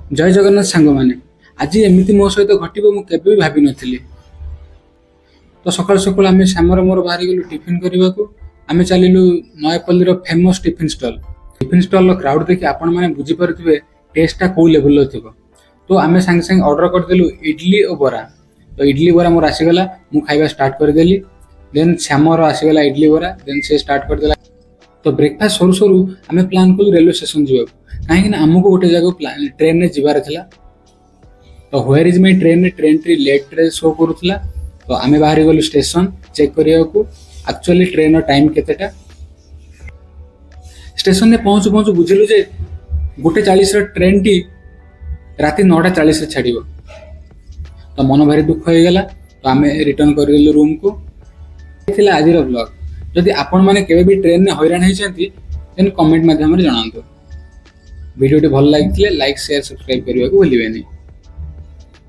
जय जगन्नाथ सांग मैंने आज एमती मो सहित घटव मुझे केवे भी भावी नी। तो सकाल सकाल आम श्यामर मोर बाहर गलु टिफिन करने को। आम चलू Nayapalli famous tiffin stall crowd देखिए आपण मैंने बुझीपे टेस्टा कौ लेवल थी। तो आम सांगे सांगे ऑर्डर करदेलु इडली और बरा। तो इडली बरा मोर आसीगला मु खाइबा स्टार्ट करदेली। देन श्यामर आसीगला इडली बरा देन से स्टार्ट करदेला। तो ब्रेकफास्ट सरू सरू आम प्लान कलु रेलवे स्टेशन जावाक कहीं आमको गोटे जगह ट्रेन में जीवार था। तो व्हेयर इज माय ट्रेन ट्री लेट रे शो करूला। तो आम बाहर गलु स्टेशन चेक करने को एक्चुअली ट्रेन टाइम केतेटा। स्टेशन में पहुँचु पहुँचु बुझिलु जे 1:40 ट्रेन टी राति 9:40 छाड़। तो मन भारी दुख हो गला। तो आम रिटर्न करदेलु रूम को। आज ब्लॉग जदि आपण मैंने केवे भी ट्रेन में हैरान होती देन कमेंट माध्यम जनातु। वीडियो भल लगी लाइक शेयर सब्सक्राइब करने को भूलिए नहीं।